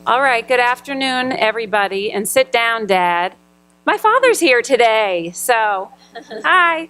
All right, good afternoon, everybody, and sit down, Dad. My father's here today, so hi.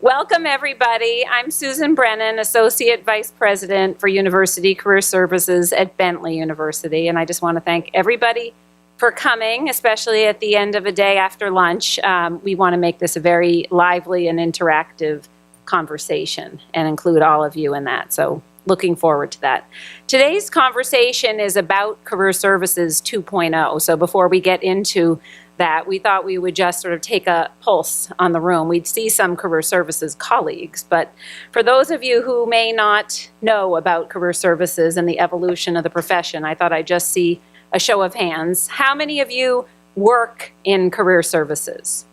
Welcome, everybody. I'm Susan Brennan, Associate Vice President for University Career Services at Bentley University, and I just want to thank everybody for coming, especially at the end of a day after lunch. We want to make this a very lively and interactive conversation and include all of you in that, so looking forward to that. Today's conversation is about Career Services 2.0, so before we get into that, we thought we would just sort of take a pulse on the room. We'd see some Career Services colleagues, but for those of you who may not know about Career Services and the evolution of the profession, I thought I'd just see a show of hands. How many of you work in Career Services?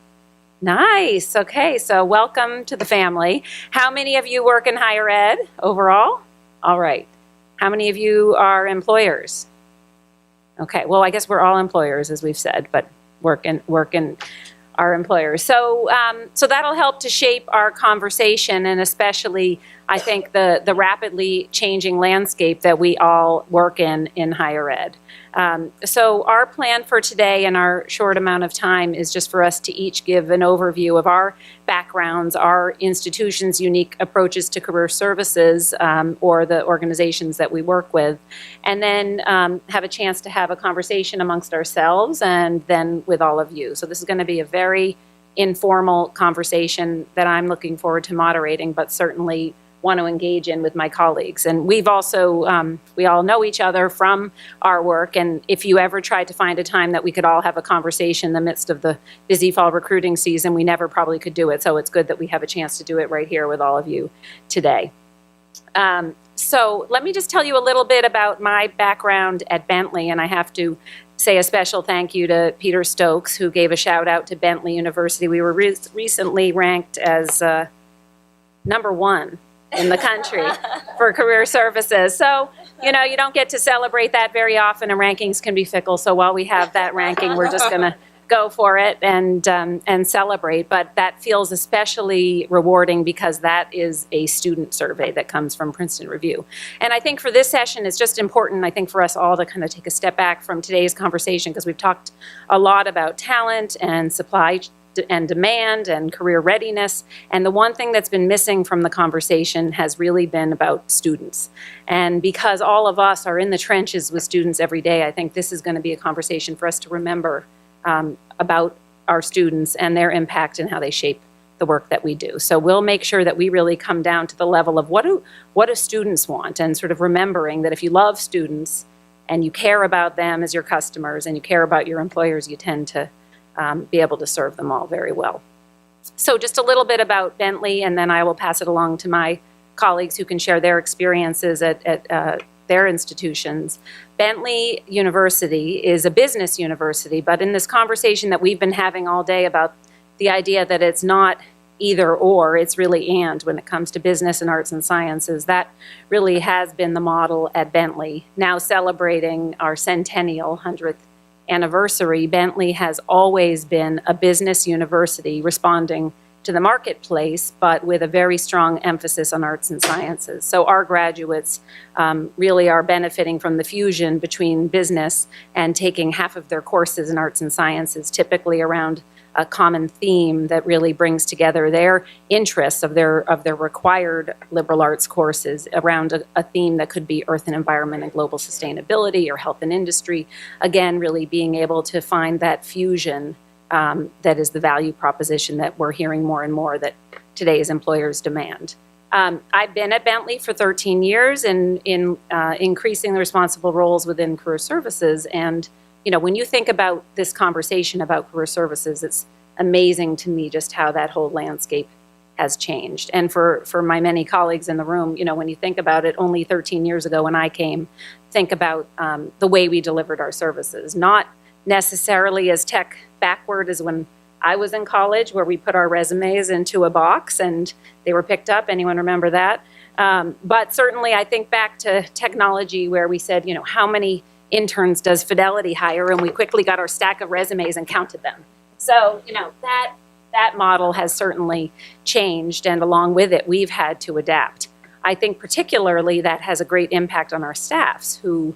Nice, okay, so welcome to the family. How many of you work in higher ed overall? All right. How many of you are employers? Okay, well, I guess we're all employers, as we've said, but work in our employers. So that'll help to shape our conversation, and especially, I think, the rapidly changing landscape that we all work in higher ed. So our plan for today in our short amount of time is just for us to each give an overview of our backgrounds, our institution's unique approaches to career services, or the organizations that we work with, and then have a chance to have a conversation amongst ourselves and then with all of you. So this is going to be a very informal conversation that I'm looking forward to moderating, but certainly want to engage in with my colleagues. And we've also, we all know each other from our work, and if you ever tried to find a time that we could all have a conversation in the midst of the busy fall recruiting season, we never probably could do it. So it's good that we have a chance to do it right here with all of you today. So let me just tell you a little bit about my background at Bentley, and I have to say a special thank you to Peter Stokes, who gave a shout out to Bentley University. We were recently ranked as #1 in the country for career services. So, you know, you don't get to celebrate that very often, and rankings can be fickle. So while we have that ranking, we're just going to go for it and celebrate. But that feels especially rewarding because that is a student survey that comes from Princeton Review. And I think for this session, it's just important, I think, for us all to kind of take a step back from today's conversation, because we've talked a lot about talent and supply and demand and career readiness, and the one thing that's been missing from the conversation has really been about students. And because all of us are in the trenches with students every day, I think this is going to be a conversation for us to remember about our students and their impact and how they shape the work that we do. So we'll make sure that we really come down to the level of what do students want, and sort of remembering that if you love students and you care about them as your customers and you care about your employers, you tend to be able to serve them all very well. So just a little bit about Bentley, and then I will pass it along to my colleagues who can share their experiences at their institutions. Bentley University is a business university, but in this conversation that we've been having all day about the idea that it's not either or, it's really and when it comes to business and arts and sciences, that really has been the model at Bentley. Now celebrating our centennial 100th anniversary, Bentley has always been a business university responding to the marketplace, but with a very strong emphasis on arts and sciences. So our graduates really are benefiting from the fusion between business and taking half of their courses in arts and sciences, typically around a common theme that really brings together their interests of their required liberal arts courses around a theme that could be earth and environment and global sustainability or health and industry. Again, really being able to find that fusion that is the value proposition that we're hearing more and more that today's employers demand. I've been at Bentley for 13 years in increasing the responsible roles within career services, and you know, when you think about this conversation about career services, it's amazing to me just how that whole landscape has changed. And for my many colleagues in the room, you know, when you think about it, only 13 years ago when I came, think about the way we delivered our services, not necessarily as tech backward as when I was in college, where we put our resumes into a box and they were picked up. Anyone remember that? But certainly I think back to technology, where we said, you know, how many interns does Fidelity hire? And we quickly got our stack of resumes and counted them. So, you know, that model has certainly changed, and along with it, we've had to adapt. I think particularly that has a great impact on our staffs who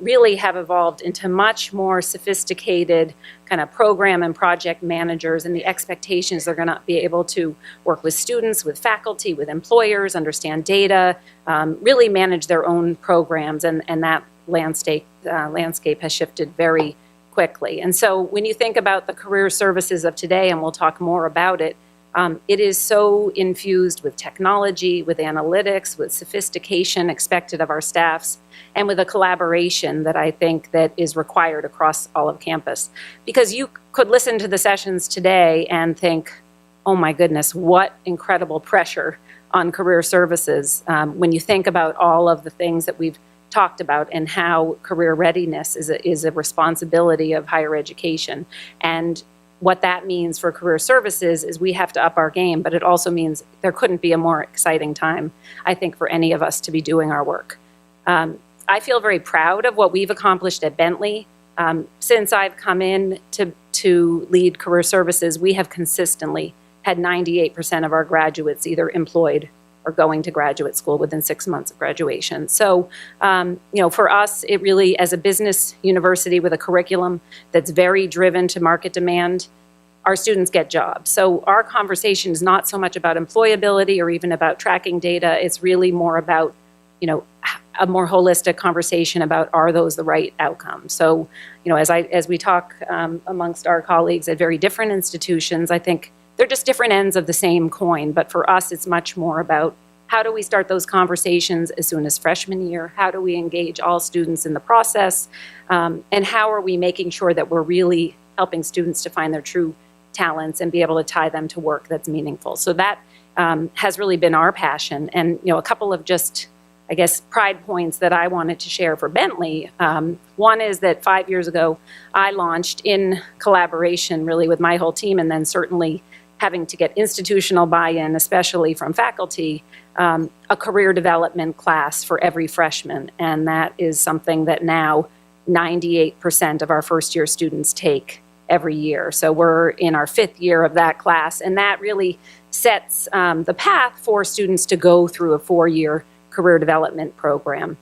really have evolved into much more sophisticated kind of program and project managers, and the expectations they're going to be able to work with students, with faculty, with employers, understand data, really manage their own programs, and that landscape has shifted very quickly. And so when you think about the career services of today, and we'll talk more about it, it is so infused with technology, with analytics, with sophistication expected of our staffs, and with a collaboration that I think that is required across all of campus. Because you could listen to the sessions today and think, oh my goodness, what incredible pressure on career services when you think about all of the things that we've talked about and how career readiness is a responsibility of higher education. And what that means for career services is we have to up our game, but it also means there couldn't be a more exciting time, I think, for any of us to be doing our work. I feel very proud of what we've accomplished at Bentley. Since I've come in to lead career services, we have consistently had 98% of our graduates either employed or going to graduate school within 6 months of graduation. So, for us, it really, as a business university with a curriculum that's very driven to market demand, our students get jobs. So our conversation is not so much about employability or even about tracking data. It's really more about, a more holistic conversation about, are those the right outcomes? So, as we talk amongst our colleagues at very different institutions, I think they're just different ends of the same coin. But for us, it's much more about how do we start those conversations as soon as freshman year? How do we engage all students in the process? And how are we making sure that we're really helping students to find their true talents and be able to tie them to work that's meaningful? So that has really been our passion. And, a couple of just, I guess, pride points that I wanted to share for Bentley. One is that 5 years ago, I launched in collaboration really with my whole team, and then certainly having to get institutional buy-in, especially from faculty, a career development class for every freshman. And that is something that now 98% of our first-year students take every year. So we're in our 5th year of that class, and that really sets the path for students to go through a 4-year career development program.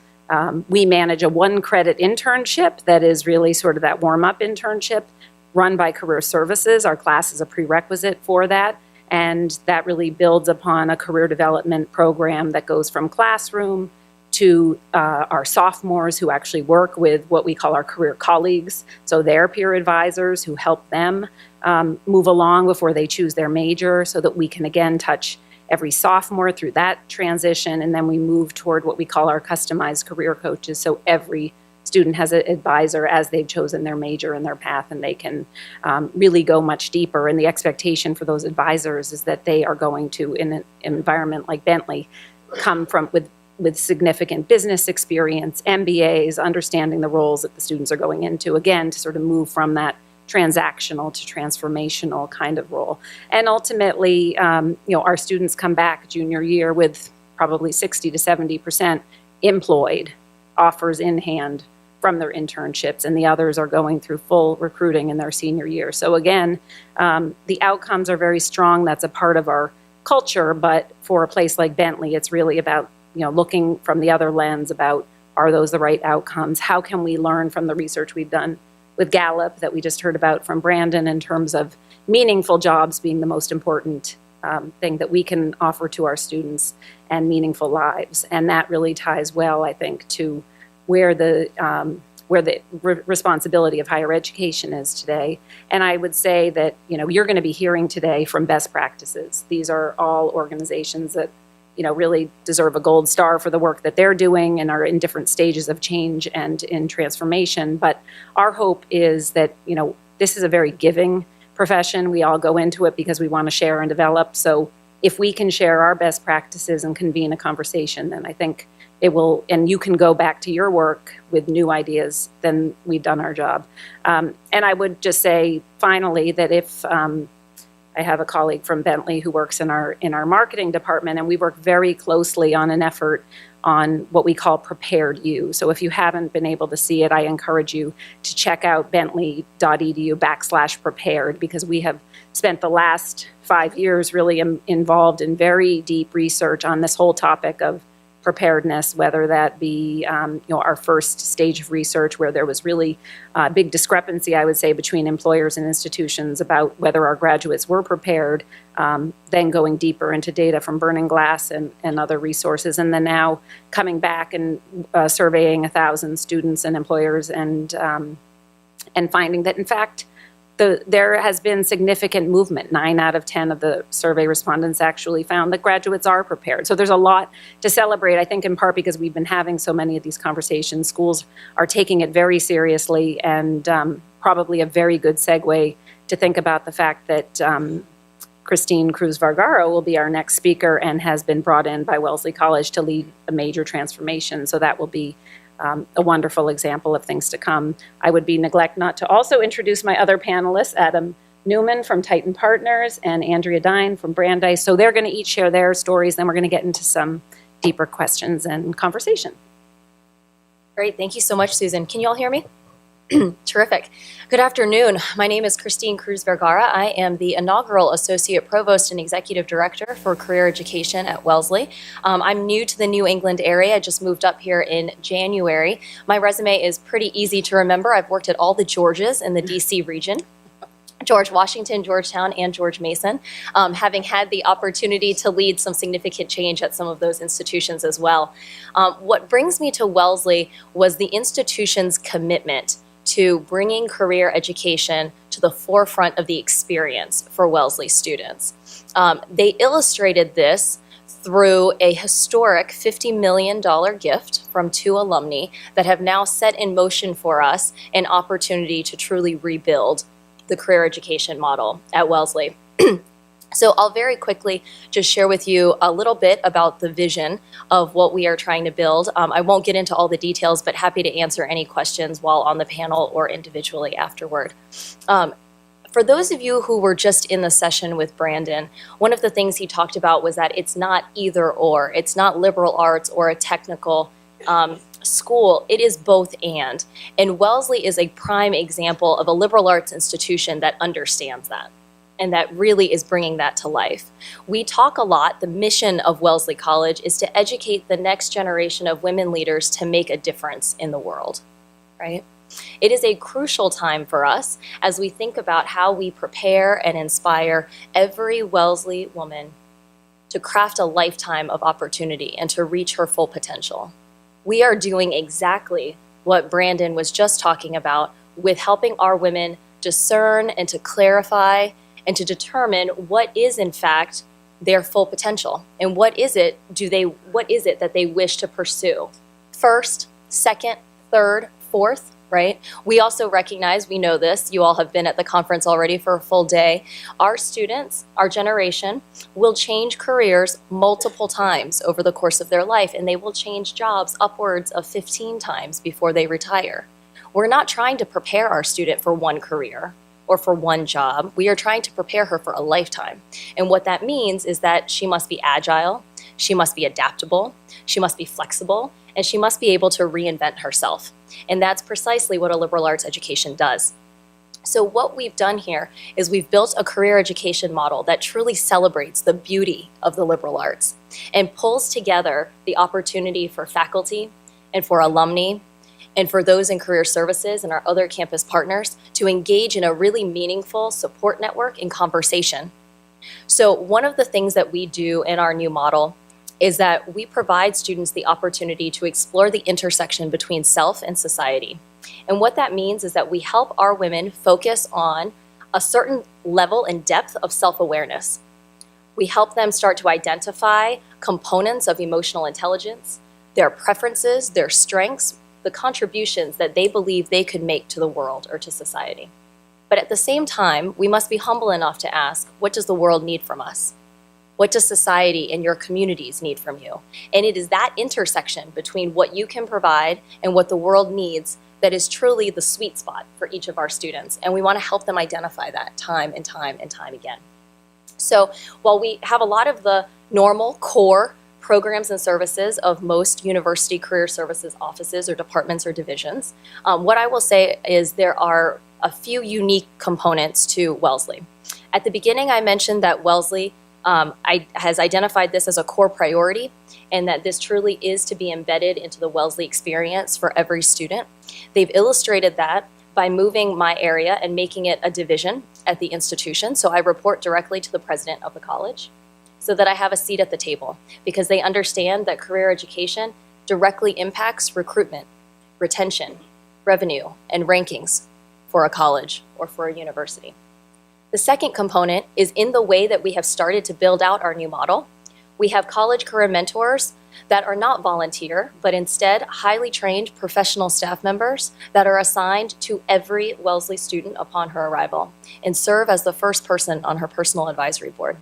We manage a 1-credit internship that is really sort of that warm-up internship run by Career Services. Our class is a prerequisite for that, and that really builds upon a career development program that goes from classroom to our sophomores who actually work with what we call our career colleagues, so their peer advisors who help them move along before they choose their major, so that we can again touch every sophomore through that transition, and then we move toward what we call our customized career coaches, so every student has an advisor as they've chosen their major and their path, and they can really go much deeper. And the expectation for those advisors is that they are going to, in an environment like Bentley, come from with significant business experience, MBAs, understanding the roles that the students are going into, again, to sort of move from that transactional to transformational kind of role. And ultimately, our students come back junior year with probably 60 to 70% employed, offers in hand from their internships, and the others are going through full recruiting in their senior year. So again, the outcomes are very strong. That's a part of our culture, but for a place like Bentley, it's really about looking from the other lens about, are those the right outcomes? How can we learn from the research we've done with Gallup that we just heard about from Brandon in terms of meaningful jobs being the most important thing that we can offer to our students, and meaningful lives. And that really ties well, I think, to where the responsibility of higher education is today. And I would say that, you're going to be hearing today from best practices. These are all organizations that, really deserve a gold star for the work that they're doing and are in different stages of change and in transformation. But our hope is that, this is a very giving profession. We all go into it because we want to share and develop. So if we can share our best practices and convene a conversation, then I think it will, and you can go back to your work with new ideas, then we've done our job. And I would just say, finally, that if I have a colleague from Bentley who works in our marketing department, and we work very closely on an effort on what we call Prepared You. So if you haven't been able to see it, I encourage you to check out bentley.edu/prepared, because we have spent the last 5 years really involved in very deep research on this whole topic of preparedness, whether that be our first stage of research where there was really a big discrepancy, I would say, between employers and institutions about whether our graduates were prepared, then going deeper into data from Burning Glass and other resources, and then now coming back and surveying 1,000 students and employers and finding that, in fact, there has been significant movement. 9 out of 10 of the survey respondents actually found that graduates are prepared. So there's a lot to celebrate, I think in part because we've been having so many of these conversations. Schools are taking it very seriously, and probably a very good segue to think about the fact that Christine Kruse Vergara will be our next speaker and has been brought in by Wellesley College to lead a major transformation. So that will be a wonderful example of things to come. I would be neglect not to also introduce my other panelists, Adam Newman from Titan Partners and Andrea Dine from Brandeis. So they're going to each share their stories, then we're going to get into some deeper questions and conversation. Great, thank you so much, Susan. Can you all hear me? Terrific. Good afternoon. My name is Christine Kruse Vergara. I am the inaugural Associate Provost and Executive Director for Career Education at Wellesley. I'm new to the New England area. I just moved up here in January. My resume is pretty easy to remember. I've worked at all the Georges in the DC region. George Washington, Georgetown, and George Mason, having had the opportunity to lead some significant change at some of those institutions as well. What brings me to Wellesley was the institution's commitment to bringing career education to the forefront of the experience for Wellesley students. They illustrated this through a historic $50 million gift from 2 alumni that have now set in motion for us an opportunity to truly rebuild the career education model at Wellesley. So I'll very quickly just share with you a little bit about the vision of what we are trying to build. I won't get into all the details, but happy to answer any questions while on the panel or individually afterward. For those of you who were just in the session with Brandon, one of the things he talked about was that it's not either or. It's not liberal arts or a technical school. It is both and. And Wellesley is a prime example of a liberal arts institution that understands that, and that really is bringing that to life. We talk a lot, the mission of Wellesley College is to educate the next generation of women leaders to make a difference in the world, right? It is a crucial time for us as we think about how we prepare and inspire every Wellesley woman to craft a lifetime of opportunity and to reach her full potential. We are doing exactly what Brandon was just talking about with helping our women discern and to clarify and to determine what is in fact their full potential and what is it that they wish to pursue. First, second, third, fourth, right? We also recognize, we know this, you all have been at the conference already for a full day. Our students, our generation, will change careers multiple times over the course of their life, and they will change jobs upwards of 15 times before they retire. We're not trying to prepare our student for one career or for one job. We are trying to prepare her for a lifetime. And what that means is that she must be agile, she must be adaptable, she must be flexible, and she must be able to reinvent herself. And that's precisely what a liberal arts education does. So what we've done here is we've built a career education model that truly celebrates the beauty of the liberal arts and pulls together the opportunity for faculty and for alumni and for those in career services and our other campus partners to engage in a really meaningful support network and conversation. So one of the things that we do in our new model is that we provide students the opportunity to explore the intersection between self and society. And what that means is that we help our women focus on a certain level and depth of self-awareness. We help them start to identify components of emotional intelligence, their preferences, their strengths, the contributions that they believe they could make to the world or to society. But at the same time, we must be humble enough to ask, what does the world need from us? What does society and your communities need from you? And it is that intersection between what you can provide and what the world needs that is truly the sweet spot for each of our students. And we want to help them identify that time and time and time again. So while we have a lot of the normal core programs and services of most university career services offices or departments or divisions, what I will say is there are a few unique components to Wellesley. At the beginning, I mentioned that Wellesley has identified this as a core priority and that this truly is to be embedded into the Wellesley experience for every student. They've illustrated that by moving my area and making it a division at the institution. So I report directly to the president of the college so that I have a seat at the table, because they understand that career education directly impacts recruitment, retention, revenue, and rankings for a college or for a university. The second component is in the way that we have started to build out our new model. We have college career mentors that are not volunteer, but instead highly trained professional staff members that are assigned to every Wellesley student upon her arrival and serve as the first person on her personal advisory board.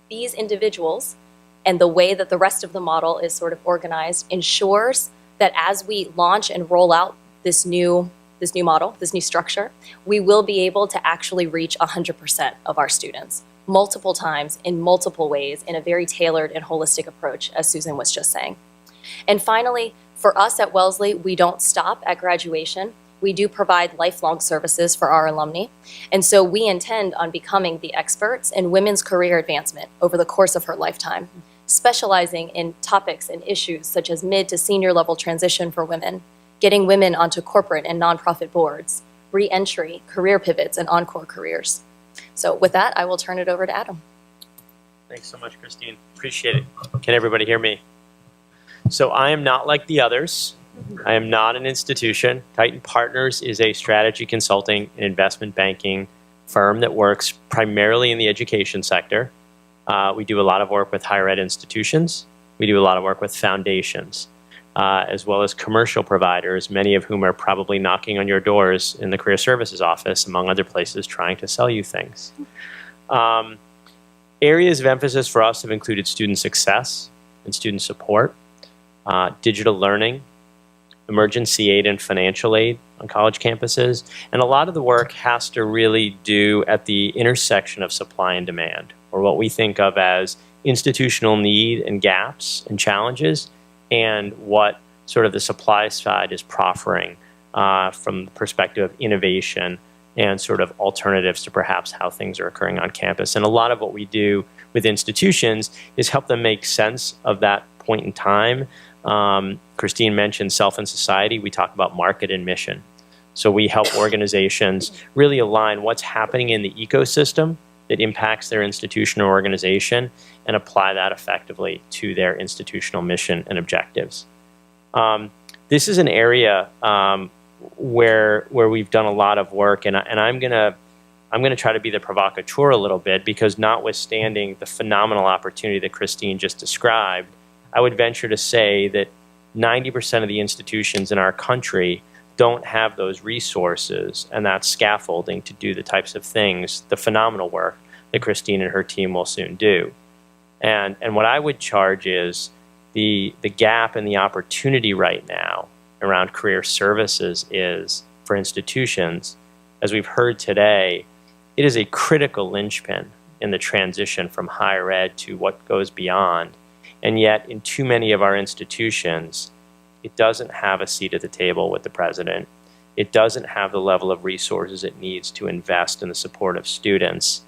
These individuals and the way that the rest of the model is sort of organized ensures that as we launch and roll out this new model, this new structure, we will be able to actually reach 100% of our students multiple times in multiple ways in a very tailored and holistic approach, as Susan was just saying. And finally, for us at Wellesley, we don't stop at graduation. We do provide lifelong services for our alumni. And so we intend on becoming the experts in women's career advancement over the course of her lifetime, specializing in topics and issues such as mid to senior level transition for women, getting women onto corporate and nonprofit boards, re-entry, career pivots, and encore careers. So with that, I will turn it over to Adam. Thanks so much, Christine. Appreciate it. Can everybody hear me? So I am not like the others. I am not an institution. Titan Partners is a strategy consulting and investment banking firm that works primarily in the education sector. We do a lot of work with higher ed institutions. We do a lot of work with foundations, as well as commercial providers, many of whom are probably knocking on your doors in the career services office, among other places, trying to sell you things. Areas of emphasis for us have included student success and student support, digital learning, emergency aid and financial aid on college campuses, and a lot of the work has to really do at the intersection of supply and demand, or what we think of as institutional need and gaps and challenges, and what sort of the supply side is proffering from the perspective of innovation and sort of alternatives to perhaps how things are occurring on campus. And a lot of what we do with institutions is help them make sense of that point in time. Christine mentioned self and society. We talk about market and mission. So we help organizations really align what's happening in the ecosystem that impacts their institution or organization and apply that effectively to their institutional mission and objectives. This is an area where we've done a lot of work, and I'm gonna try to be the provocateur a little bit, because notwithstanding the phenomenal opportunity that Christine just described, I would venture to say that 90% of the institutions in our country don't have those resources and that scaffolding to do the types of things, the phenomenal work that Christine and her team will soon do. And what I would charge is the gap and the opportunity right now around career services is, for institutions, as we've heard today, it is a critical linchpin in the transition from higher ed to what goes beyond. And yet, in too many of our institutions, it doesn't have a seat at the table with the president. It doesn't have the level of resources it needs to invest in the support of students.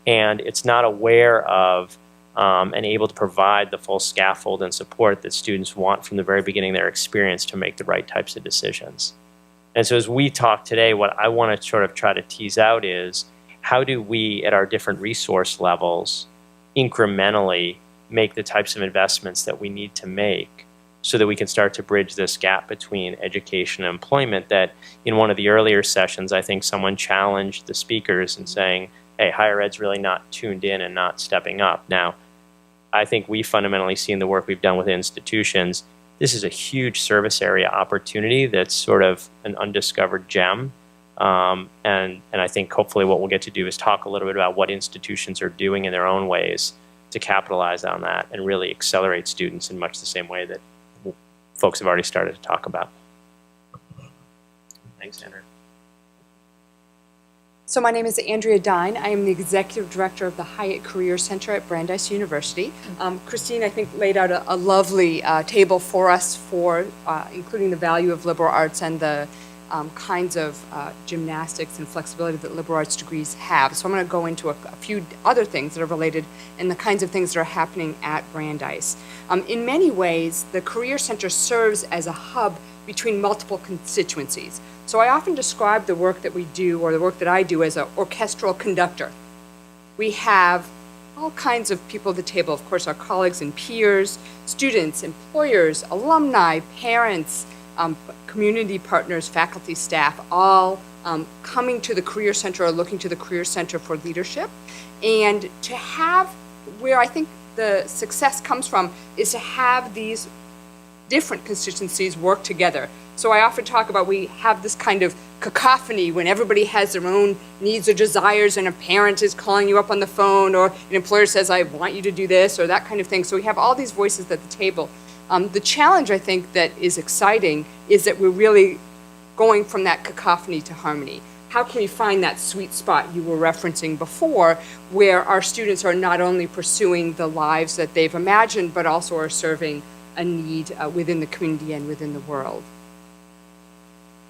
And it's not aware of and able to provide the full scaffold and support that students want from the very beginning of their experience to make the right types of decisions. And so as we talk today, what I want to sort of try to tease out is, how do we, at our different resource levels, incrementally make the types of investments that we need to make so that we can start to bridge this gap between education and employment that in one of the earlier sessions, I think someone challenged the speakers in saying, hey, higher ed's really not tuned in and not stepping up. Now, I think we fundamentally see in the work we've done with institutions, this is a huge service area opportunity that's sort of an undiscovered gem. And I think hopefully what we'll get to do is talk a little bit about what institutions are doing in their own ways to capitalize on that and really accelerate students in much the same way that folks have already started to talk about. Thanks, Andrew. So my name is Andrea Dine. I am the Executive Director of the Hyatt Career Center at Brandeis University. Christine, I think, laid out a lovely table for us for including the value of liberal arts and the kinds of gymnastics and flexibility that liberal arts degrees have. So I'm going to go into a few other things that are related and the kinds of things that are happening at Brandeis. In many ways, the Career Center serves as a hub between multiple constituencies. So I often describe the work that we do, or the work that I do, as an orchestral conductor. We have all kinds of people at the table, of course, our colleagues and peers, students, employers, alumni, parents, community partners, faculty, staff, all coming to the Career Center or looking to the Career Center for leadership. And to have, where I think the success comes from, is to have these different constituencies work together. So I often talk about we have this kind of cacophony when everybody has their own needs or desires, and a parent is calling you up on the phone, or an employer says, I want you to do this, or that kind of thing. So we have all these voices at the table. The challenge, I think, that is exciting is that we're really going from that cacophony to harmony. How can we find that sweet spot you were referencing before, where our students are not only pursuing the lives that they've imagined, but also are serving a need within the community and within the world?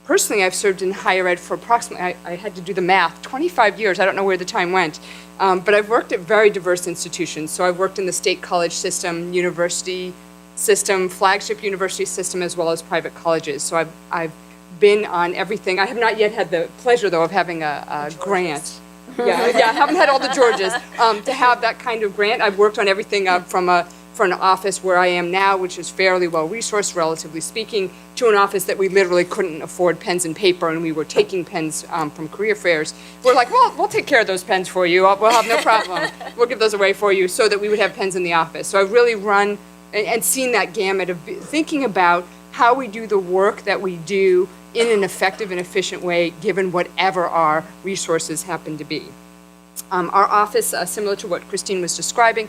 Personally, I've served in higher ed for approximately, I had to do the math, 25 years. I don't know where the time went. But I've worked at very diverse institutions. So I've worked in the state college system, university system, flagship university system, as well as private colleges. So I've been on everything. I have not yet had the pleasure, though, of having a grant. Yeah, I haven't had all the Georges. To have that kind of grant, I've worked on everything for an office where I am now, which is fairly well-resourced, relatively speaking, to an office that we literally couldn't afford pens and paper, and we were taking pens from career fairs. We're like, well, we'll take care of those pens for you. We'll have no problem. We'll give those away for you, so that we would have pens in the office. So I've really run and seen that gamut of thinking about how we do the work that we do in an effective and efficient way, given whatever our resources happen to be. Our office, similar to what Christine was describing,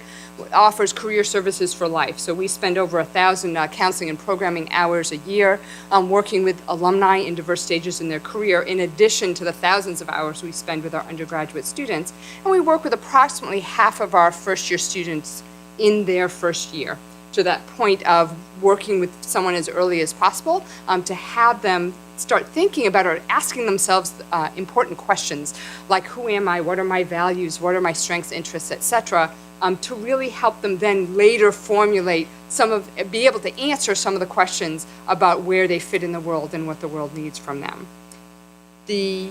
offers career services for life. So we spend over 1,000 counseling and programming hours a year working with alumni in diverse stages in their career, in addition to the thousands of hours we spend with our undergraduate students. And we work with approximately half of our first-year students in their first year, to that point of working with someone as early as possible to have them start thinking about or asking themselves important questions like, who am I, what are my values, what are my strengths, interests, etc., to really help them then later formulate be able to answer some of the questions about where they fit in the world and what the world needs from them. The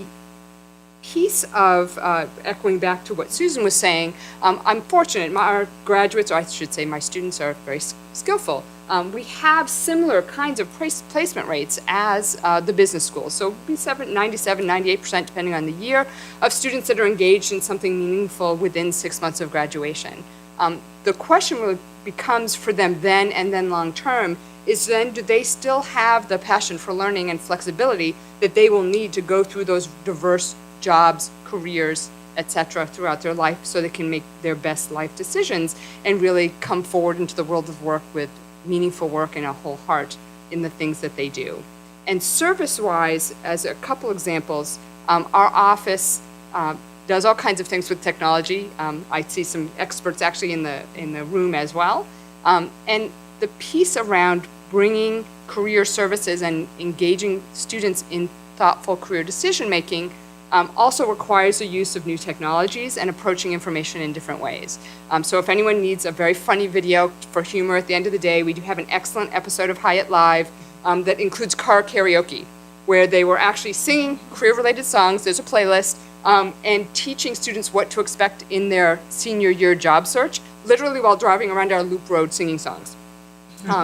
piece of, echoing back to what Susan was saying, I'm fortunate. Our graduates, or I should say my students, are very skillful. We have similar kinds of placement rates as the business schools. So 97, 98%, depending on the year, of students that are engaged in something meaningful within 6 months of graduation. The question really becomes for them then and then long term is then, do they still have the passion for learning and flexibility that they will need to go through those diverse jobs, careers, etc., throughout their life, so they can make their best life decisions and really come forward into the world of work with meaningful work and a whole heart in the things that they do. And service-wise, as a couple examples, our office does all kinds of things with technology. I see some experts actually in the room as well. And the piece around bringing career services and engaging students in thoughtful career decision-making also requires the use of new technologies and approaching information in different ways. So if anyone needs a very funny video for humor at the end of the day, we do have an excellent episode of Hyatt Live that includes car karaoke, where they were actually singing career-related songs. There's a playlist, and teaching students what to expect in their senior year job search, literally while driving around our loop road singing songs.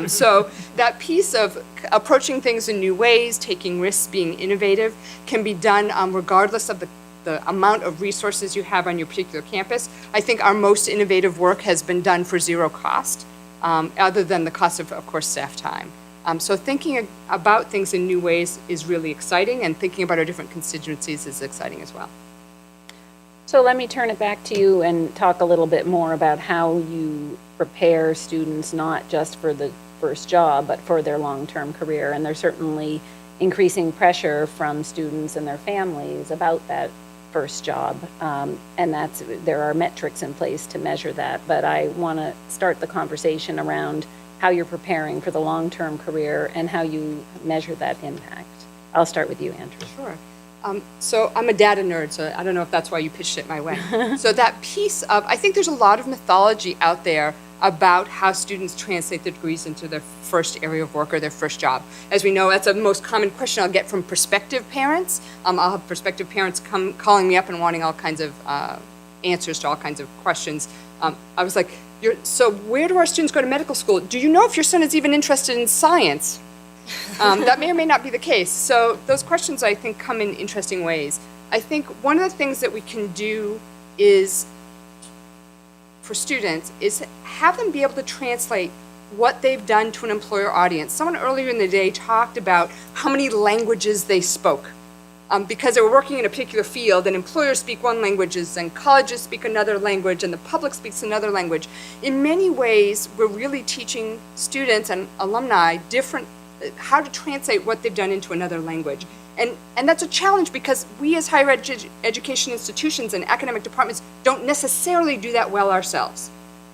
So that piece of approaching things in new ways, taking risks, being innovative, can be done regardless of the amount of resources you have on your particular campus. I think our most innovative work has been done for zero cost, other than the cost of course, staff time. So thinking about things in new ways is really exciting, and thinking about our different constituencies is exciting as well. So let me turn it back to you and talk a little bit more about how you prepare students not just for the first job, but for their long-term career. And there's certainly increasing pressure from students and their families about that first job, and there are metrics in place to measure that. But I want to start the conversation around how you're preparing for the long-term career and how you measure that impact. I'll start with you, Andrew. Sure. So I'm a data nerd, so I don't know if that's why you pitched it my way. So that piece of, I think there's a lot of mythology out there about how students translate their degrees into their first area of work or their first job. As we know, that's the most common question I'll get from prospective parents. I'll have prospective parents calling me up and wanting all kinds of answers to all kinds of questions. I was like, so where do our students go to medical school? Do you know if your son is even interested in science? That may or may not be the case. So those questions, I think, come in interesting ways. I think one of the things that we can do is, for students, is have them be able to translate what they've done to an employer audience. Someone earlier in the day talked about how many languages they spoke. Because they were working in a particular field, and employers speak one language, and colleges speak another language, and the public speaks another language. In many ways, we're really teaching students and alumni how to translate what they've done into another language. And that's a challenge because we as higher education institutions and academic departments don't necessarily do that well ourselves.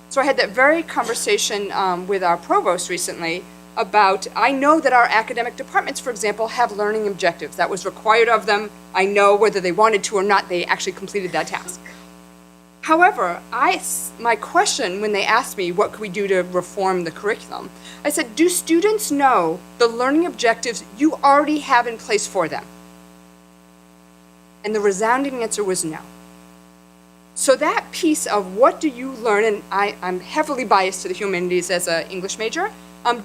So I had that very conversation with our provost recently about, I know that our academic departments, for example, have learning objectives. That was required of them. I know whether they wanted to or not, they actually completed that task. However, my question when they asked me what could we do to reform the curriculum, I said, do students know the learning objectives you already have in place for them? And the resounding answer was no. So that piece of what do you learn, and I'm heavily biased to the humanities as an English major,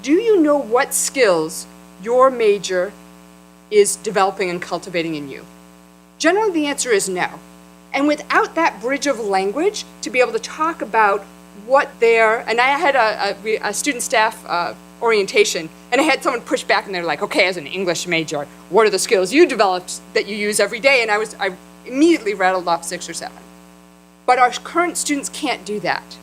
do you know what skills your major is developing and cultivating in you? Generally, the answer is no. And without that bridge of language to be able to talk about what and I had a student staff orientation, and I had someone push back, and they're like, okay, as an English major, what are the skills you developed that you use every day? And I immediately rattled off 6 or 7. But our current students can't do that.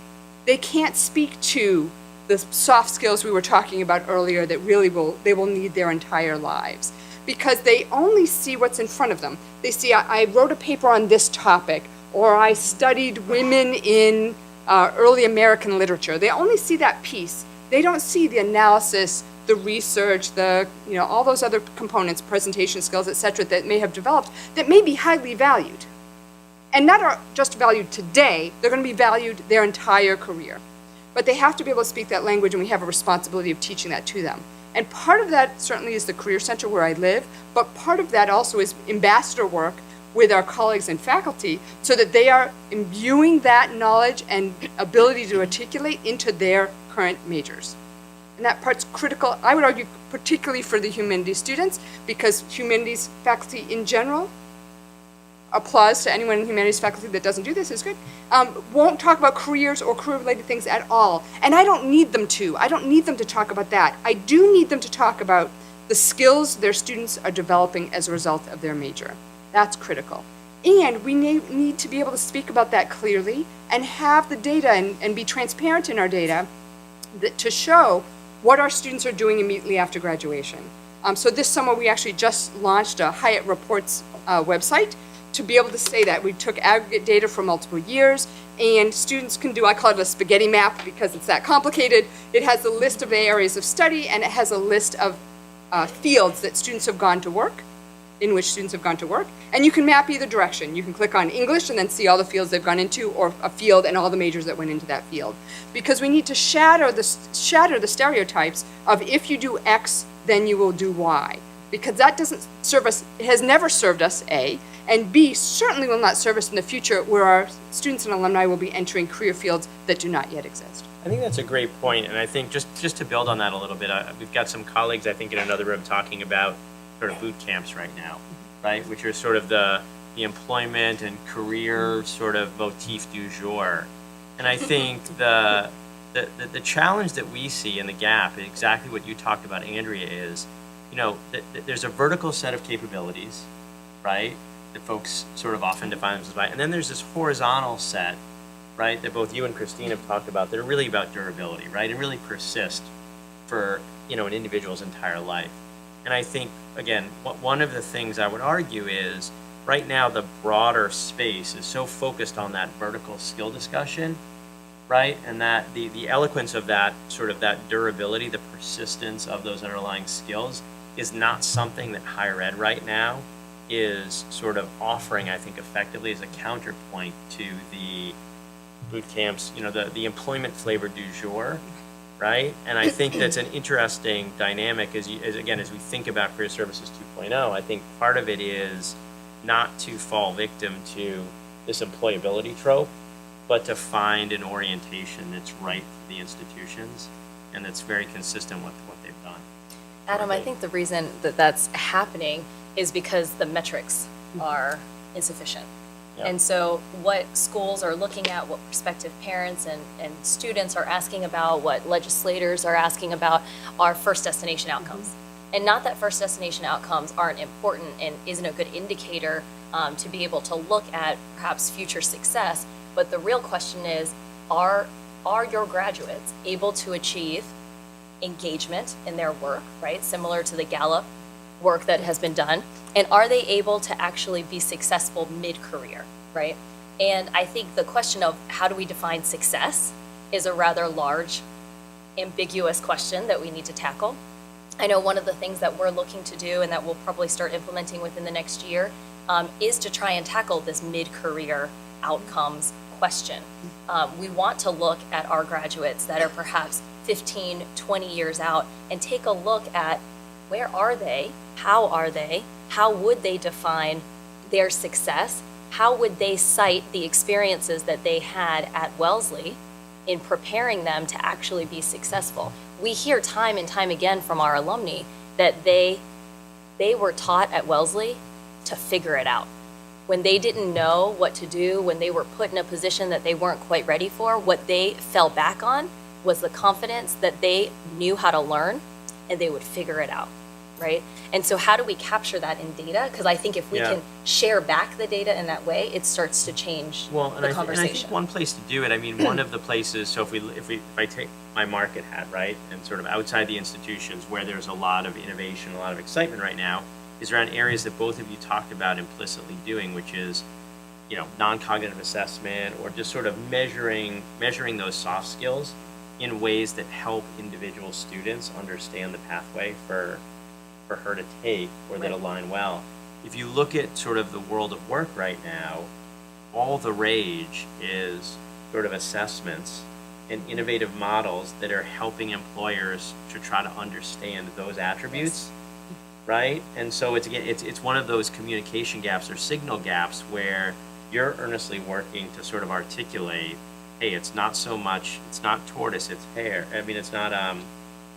They can't speak to the soft skills we were talking about earlier that really they will need their entire lives, because they only see what's in front of them. They see, I wrote a paper on this topic, or I studied women in early American literature. They only see that piece. They don't see the analysis, the research, all those other components, presentation skills, et cetera, that may have developed that may be highly valued. And not just valued today, they're going to be valued their entire career. But they have to be able to speak that language, and we have a responsibility of teaching that to them. And part of that certainly is the Career Center where I live, but part of that also is ambassador work with our colleagues and faculty so that they are imbuing that knowledge and ability to articulate into their current majors. And that part's critical, I would argue, particularly for the humanities students, because humanities faculty in general, applause to anyone in humanities faculty that doesn't do this, is good, won't talk about careers or career-related things at all. And I don't need them to. I don't need them to talk about that. I do need them to talk about the skills their students are developing as a result of their major. That's critical. And we need to be able to speak about that clearly and have the data and be transparent in our data to show what our students are doing immediately after graduation. So this summer we actually just launched a Hyatt Reports website to be able to say that. We took aggregate data for multiple years, and students can do, I call it a spaghetti map because it's that complicated. It has a list of the areas of study, and it has a list of fields that students have gone to work, in which students have gone to work. And you can map either direction. You can click on English and then see all the fields they've gone into, or a field and all the majors that went into that field. Because we need to shatter the stereotypes of if you do X, then you will do Y. Because that doesn't serve us, it has never served us, A, and B, certainly will not serve us in the future where our students and alumni will be entering career fields that do not yet exist. I think that's a great point, and I think just to build on that a little bit, we've got some colleagues, I think, in another room talking about sort of boot camps right now, right, which are sort of the employment and career sort of motif du jour. And I think the challenge that we see in the gap, exactly what you talked about, Andrea, is, there's a vertical set of capabilities, right, that folks sort of often define themselves by, and then there's this horizontal set, right, that both you and Christine have talked about that are really about durability, right, and really persist for, an individual's entire life. And I think, again, one of the things I would argue is right now the broader space is so focused on that vertical skill discussion, right? And that the eloquence of that, sort of that durability, the persistence of those underlying skills is not something that higher ed right now is sort of offering, I think, effectively as a counterpoint to the boot camps, the employment flavor du jour, right? And I think that's an interesting dynamic as we think about Career Services 2.0. I think part of it is not to fall victim to this employability trope, but to find an orientation that's right for the institutions and that's very consistent with what they've done. Adam, I think the reason that that's happening is because the metrics are insufficient. Yep. And so what schools are looking at, what prospective parents and students are asking about, what legislators are asking about are first destination outcomes. And not that first destination outcomes aren't important and isn't a good indicator to be able to look at perhaps future success, but the real question is, are your graduates able to achieve engagement in their work, right? Similar to the Gallup work that has been done. And are they able to actually be successful mid-career, right? And I think the question of how do we define success is a rather large, ambiguous question that we need to tackle. I know one of the things that we're looking to do and that we'll probably start implementing within the next year is to try and tackle this mid-career outcomes question. We want to look at our graduates that are perhaps 15, 20 years out and take a look at where are they, how would they define their success, how would they cite the experiences that they had at Wellesley in preparing them to actually be successful. We hear time and time again from our alumni that they were taught at Wellesley to figure it out. When they didn't know what to do, when they were put in a position that they weren't quite ready for, what they fell back on was the confidence that they knew how to learn and they would figure it out, right? And so how do we capture that in data? Because I think if we can share back the data in that way, it starts to change the conversation. And I think one place to do it, I mean, one of the places, so if I take my market hat, right, and sort of outside the institutions where there's a lot of innovation, a lot of excitement right now, is around areas that both of you talked about implicitly doing, which is, non-cognitive assessment or just sort of measuring those soft skills in ways that help individual students understand the pathway for her to take or that align well. If you look at sort of the world of work right now, all the rage is sort of assessments and innovative models that are helping employers to try to understand those attributes, right? And so it's one of those communication gaps or signal gaps where you're earnestly working to sort of articulate, hey, it's not tortoise, it's hare. I mean, it's not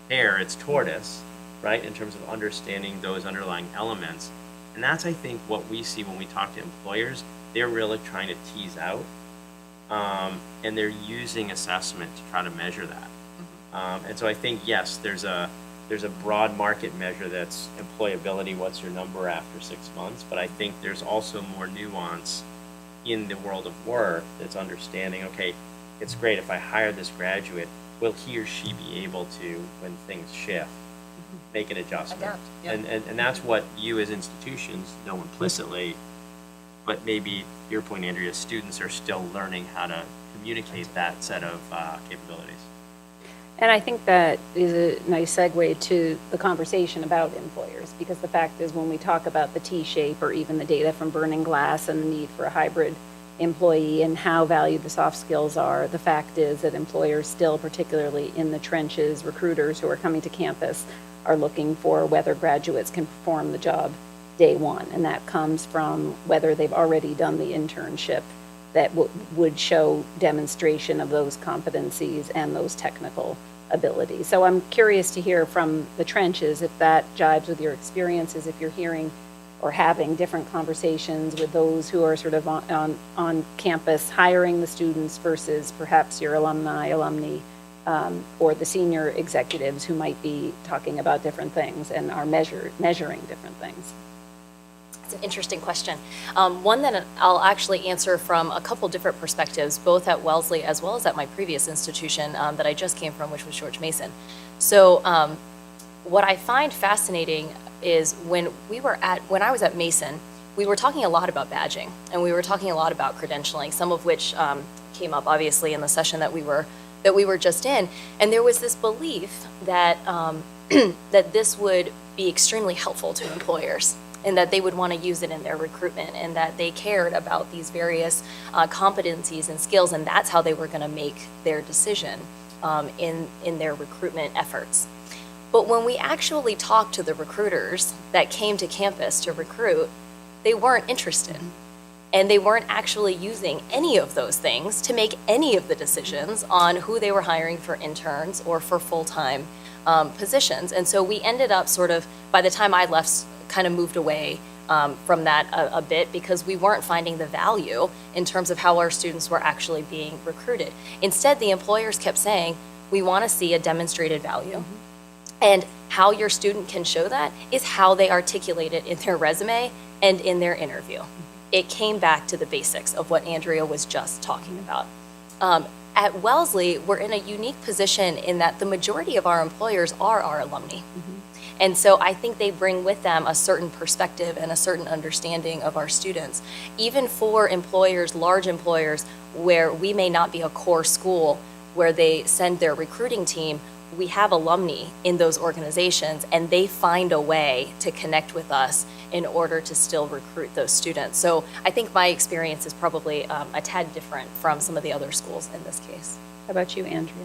hare, it's tortoise, right? In terms of understanding those underlying elements. And that's, I think, what we see when we talk to employers. They're really trying to tease out, and they're using assessment to try to measure that. And so I think, yes, there's a broad market measure that's employability, what's your number after 6 months, but I think there's also more nuance in the world of work that's understanding, okay, it's great if I hire this graduate, will he or she be able to, when things shift, make an adjustment? Adapt, yep. And that's what you as institutions know implicitly, but maybe, your point, Andrea, students are still learning how to communicate that set of capabilities. And I think that is a nice segue to the conversation about employers, because the fact is when we talk about the Tshape or even the data from Burning Glass and the need for a hybrid employee and how valued the soft skills are, the fact is that employers still, particularly in the trenches, recruiters who are coming to campus are looking for whether graduates can perform the job day one. And that comes from whether they've already done the internship that would show demonstration of those competencies and those technical abilities. So I'm curious to hear from the trenches if that jives with your experiences, if you're hearing or having different conversations with those who are sort of on campus hiring the students versus perhaps your alumni, or the senior executives who might be talking about different things and are measuring different things. It's an interesting question. One that I'll actually answer from a couple different perspectives, both at Wellesley as well as at my previous institution that I just came from, which was George Mason. So what I find fascinating is when I was at Mason, we were talking a lot about badging, and we were talking a lot about credentialing, some of which came up obviously in the session that we were just in. And there was this belief that that this would be extremely helpful to employers, and that they would want to use it in their recruitment, and that they cared about these various competencies and skills, and that's how they were going to make their decision in their recruitment efforts. But when we actually talked to the recruiters that came to campus to recruit, they weren't interested. And they weren't actually using any of those things to make any of the decisions on who they were hiring for interns or for full-time positions. And so we ended up sort of, by the time I left, kind of moved away from that a bit, because we weren't finding the value in terms of how our students were actually being recruited. Instead, the employers kept saying, we want to see a demonstrated value. And how your student can show that is how they articulate it in their resume and in their interview. It came back to the basics of what Andrea was just talking about. At Wellesley, we're in a unique position in that the majority of our employers are our alumni. And so I think they bring with them a certain perspective and a certain understanding of our students. Even for employers, large employers, where we may not be a core school where they send their recruiting team, we have alumni in those organizations, and they find a way to connect with us in order to still recruit those students. So I think my experience is probably a tad different from some of the other schools in this case. How about you, Andrea?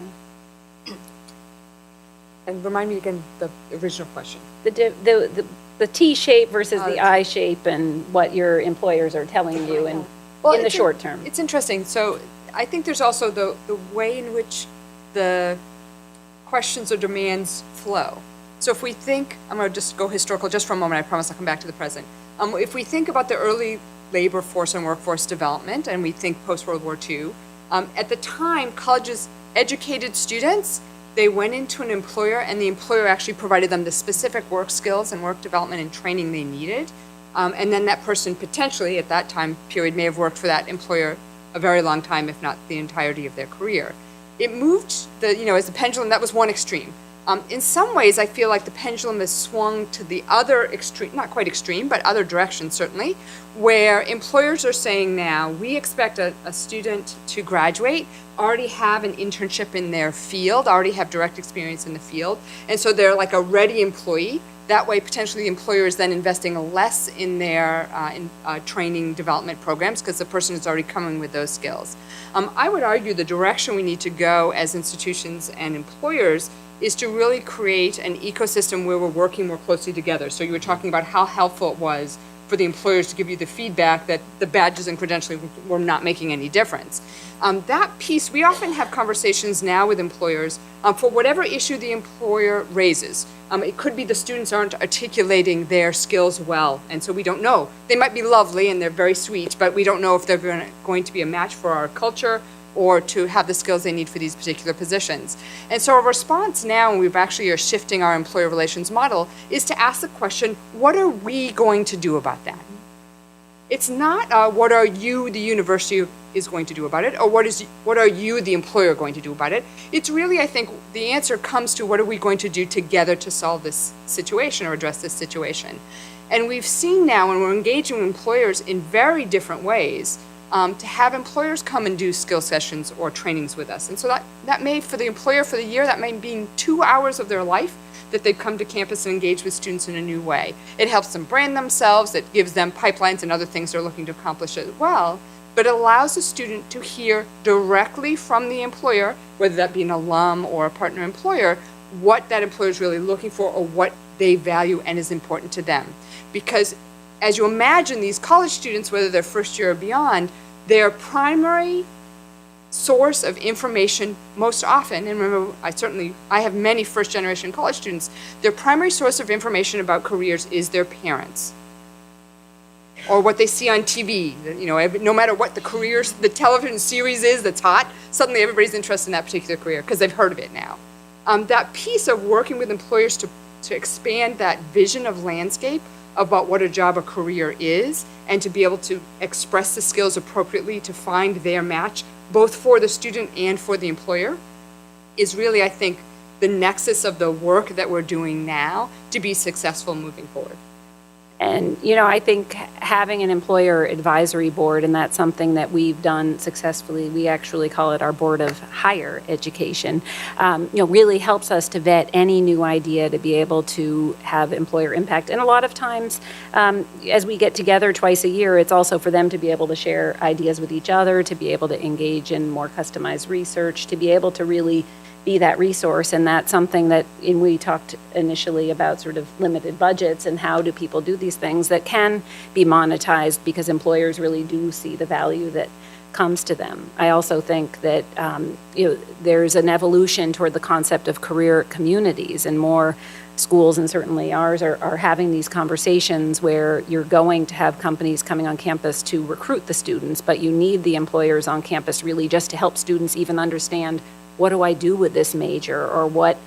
And remind me again the original question. The T-shape versus the I-shape, and what your employers are telling you in the short term. It's interesting. So I think there's also the way in which the questions or demands flow. So if we think, I'm going to just go historical just for a moment, I promise I'll come back to the present. If we think about the early labor force and workforce development, and we think post-World War II, at the time, colleges educated students, they went into an employer, and the employer actually provided them the specific work skills and work development and training they needed. And then that person potentially, at that time period, may have worked for that employer a very long time, if not the entirety of their career. It moved, as the pendulum, that was one extreme. In some ways, I feel like the pendulum has swung to the other extreme, not quite extreme, but other direction certainly, where employers are saying now, we expect a student to graduate, already have an internship in their field, already have direct experience in the field, and so they're like a ready employee. That way, potentially, the employer is then investing less in their training development programs because the person is already coming with those skills. I would argue the direction we need to go as institutions and employers is to really create an ecosystem where we're working more closely together. So you were talking about how helpful it was for the employers to give you the feedback that the badges and credentialing were not making any difference. That piece, we often have conversations now with employers for whatever issue the employer raises. It could be the students aren't articulating their skills well, and so we don't know. They might be lovely and they're very sweet, but we don't know if they're going to be a match for our culture or to have the skills they need for these particular positions. And so our response now, and we've actually are shifting our employer relations model, is to ask the question, what are we going to do about that? It's not what are you, the university, is going to do about it, or what are you, the employer, going to do about it. It's really, I think, the answer comes to what are we going to do together to solve this situation or address this situation. And we've seen now, when we're engaging with employers in very different ways, to have employers come and do skill sessions or trainings with us. And so that may, for the employer for the year, that may mean 2 hours of their life that they've come to campus and engage with students in a new way. It helps them brand themselves, it gives them pipelines and other things they're looking to accomplish as well, but it allows the student to hear directly from the employer, whether that be an alum or a partner employer, what that employer is really looking for or what they value and is important to them. Because as you imagine these college students, whether they're first year or beyond, their primary source of information most often, and remember, I have many first generation college students, their primary source of information about careers is their parents or what they see on TV. No matter what the television series is that's hot, suddenly everybody's interested in that particular career because they've heard of it now. That piece of working with employers to expand that vision of landscape about what a job or career is, and to be able to express the skills appropriately to find their match, both for the student and for the employer, is really, I think, the nexus of the work that we're doing now to be successful moving forward. And, I think having an employer advisory board, and that's something that we've done successfully, we actually call it our Board of Higher Education, really helps us to vet any new idea to be able to have employer impact. And a lot of times, as we get together twice a year, it's also for them to be able to share ideas with each other, to be able to engage in more customized research, to be able to really be that resource. And that's something that, and we talked initially about sort of limited budgets and how do people do these things that can be monetized because employers really do see the value that comes to them. I also think that there's an evolution toward the concept of career communities, and more schools, and certainly ours, are having these conversations where you're going to have companies coming on campus to recruit the students, but you need the employers on campus really just to help students even understand, what do I do with this major, or what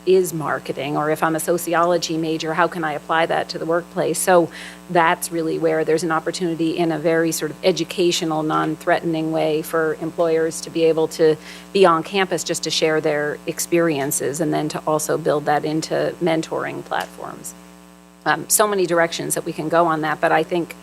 is marketing, or if I'm a sociology major, how can I apply that to the workplace? So that's really where there's an opportunity in a very sort of educational, non-threatening way for employers to be able to be on campus just to share their experiences, and then to also build that into mentoring platforms. So many directions that we can go on that, but I think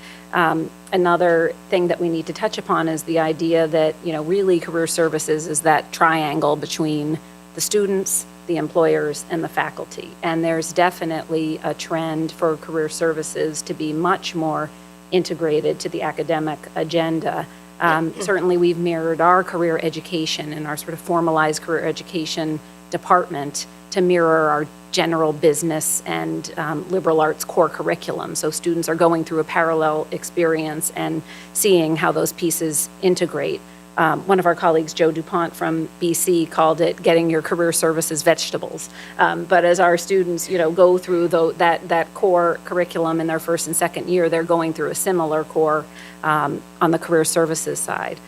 another thing that we need to touch upon is the idea that, really career services is that triangle between the students, the employers, and the faculty. And there's definitely a trend for career services to be much more integrated to the academic agenda. Certainly we've mirrored our career education and our sort of formalized career education department to mirror our general business and liberal arts core curriculum. So students are going through a parallel experience and seeing how those pieces integrate. One of our colleagues, Joe DuPont from BC, called it getting your career services vegetables. But as our students, go through that core curriculum in their first and second year, they're going through a similar core on the career services side.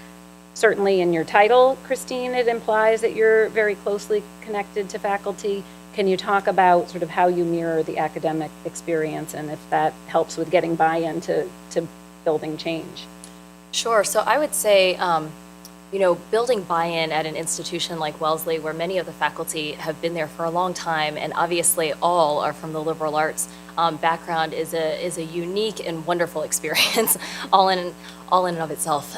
Certainly in your title, Christine, it implies that you're very closely connected to faculty. Can you talk about sort of how you mirror the academic experience, and if that helps with getting buy-in to building change? Sure. So I would say, building buy-in at an institution like Wellesley, where many of the faculty have been there for a long time, and obviously all are from the liberal arts background, is a unique and wonderful experience, all in and of itself.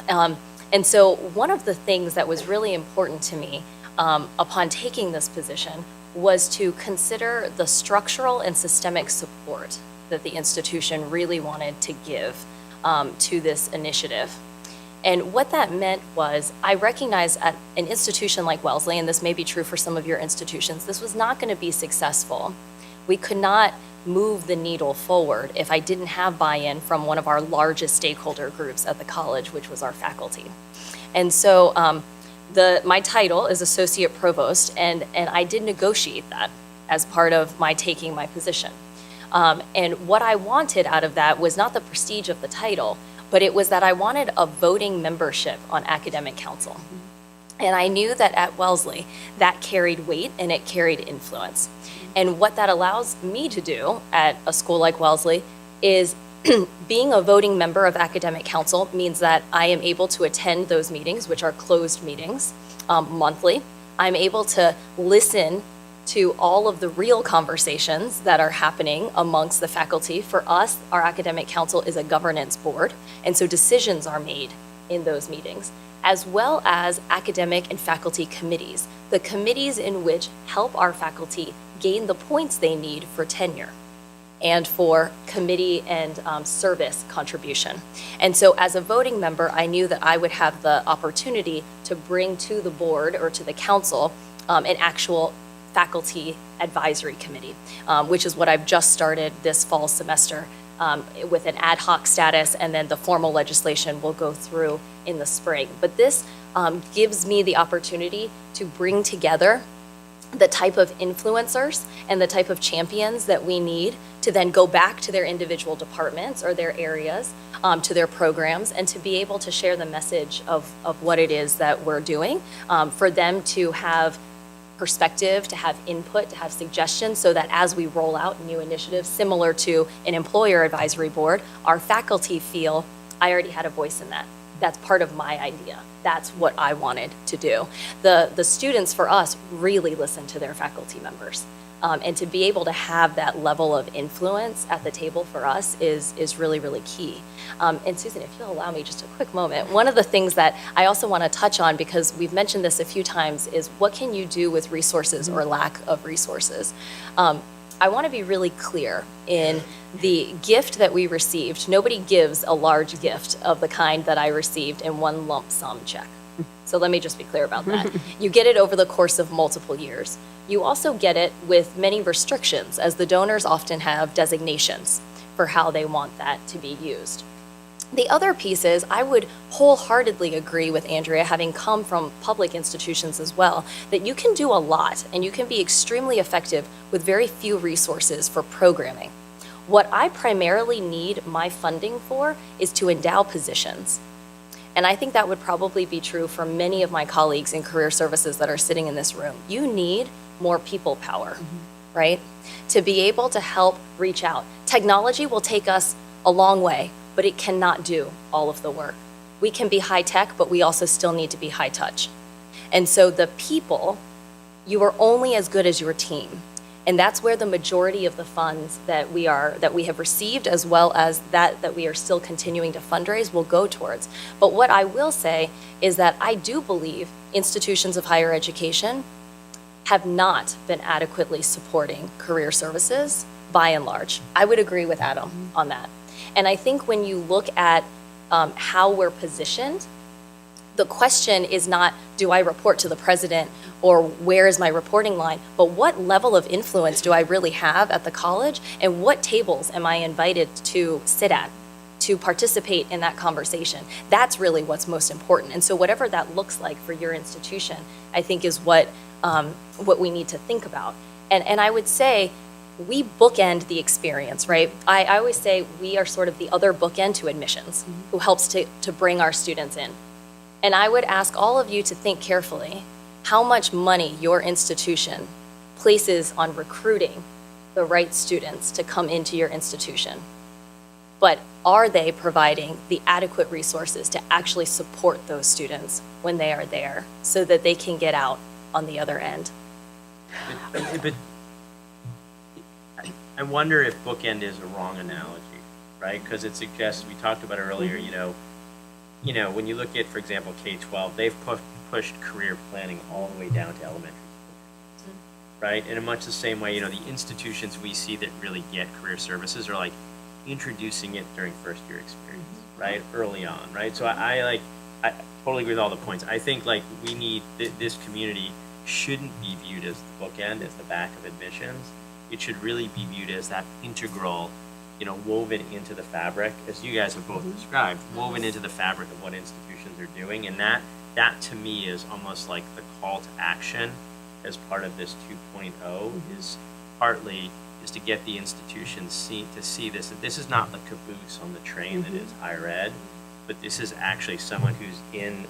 And so one of the things that was really important to me upon taking this position was to consider the structural and systemic support that the institution really wanted to give to this initiative. And what that meant was, I recognized at an institution like Wellesley, and this may be true for some of your institutions, this was not going to be successful. We could not move the needle forward if I didn't have buy-in from one of our largest stakeholder groups at the college, which was our faculty. And so my title is Associate Provost, and I did negotiate that as part of my taking my position. And what I wanted out of that was not the prestige of the title, but it was that I wanted a voting membership on academic council. And I knew that at Wellesley, that carried weight and it carried influence. And what that allows me to do at a school like Wellesley is being a voting member of academic council means that I am able to attend those meetings, which are closed meetings, monthly. I'm able to listen to all of the real conversations that are happening amongst the faculty. For us, our academic council is a governance board, and so decisions are made in those meetings, as well as academic and faculty committees, the committees in which help our faculty gain the points they need for tenure and for committee and service contribution. And so as a voting member, I knew that I would have the opportunity to bring to the board or to the council an actual faculty advisory committee, which is what I've just started this fall semester with an ad hoc status, and then the formal legislation will go through in the spring. But this gives me the opportunity to bring together the type of influencers and the type of champions that we need to then go back to their individual departments or their areas, to their programs, and to be able to share the message of what it is that we're doing, for them to have perspective, to have input, to have suggestions, so that as we roll out new initiatives similar to an employer advisory board, our faculty feel, I already had a voice in that. That's part of my idea. That's what I wanted to do. The students for us really listen to their faculty members. And to be able to have that level of influence at the table for us is really, really key. And Susan, if you'll allow me just a quick moment, one of the things that I also want to touch on, because we've mentioned this a few times, is what can you do with resources or lack of resources? I want to be really clear in the gift that we received. Nobody gives a large gift of the kind that I received in one lump sum check. So let me just be clear about that. You get it over the course of multiple years. You also get it with many restrictions, as the donors often have designations for how they want that to be used. The other piece is, I would wholeheartedly agree with Andrea, having come from public institutions as well, that you can do a lot and you can be extremely effective with very few resources for programming. What I primarily need my funding for is to endow positions. And I think that would probably be true for many of my colleagues in career services that are sitting in this room. You need more people power, right? To be able to help reach out. Technology will take us a long way, but it cannot do all of the work. We can be high tech, but we also still need to be high touch. And so the people, you are only as good as your team. And that's where the majority of the funds that we have received, as well as that we are still continuing to fundraise, will go towards. But what I will say is that I do believe institutions of higher education have not been adequately supporting career services by and large. I would agree with Adam on that. And I think when you look at how we're positioned, the question is not, do I report to the president or where is my reporting line, but what level of influence do I really have at the college, and what tables am I invited to sit at to participate in that conversation? That's really what's most important. And so whatever that looks like for your institution, I think is what we need to think about. And I would say, we bookend the experience, right? I always say we are sort of the other bookend to admissions, who helps to bring our students in. And I would ask all of you to think carefully how much money your institution places on recruiting the right students to come into your institution. But are they providing the adequate resources to actually support those students when they are there so that they can get out on the other end? But I wonder if bookend is a wrong analogy, right? Because it suggests, we talked about it earlier, you know, when you look at, for example, K-12, they've pushed career planning all the way down to elementary school, right? And in much the same way, the institutions we see that really get career services are like introducing it during first year experience, right? Early on, right? So I totally agree with all the points. I think we need, this community shouldn't be viewed as the bookend, as the back of admissions. It should really be viewed as that integral, woven into the fabric, as you guys have both described, woven into the fabric of what institutions are doing. And that to me is almost like the call to action as part of this 2.0 is partly is to get the institutions to see this. That this is not the caboose on the train that is higher ed, but this is actually someone who's in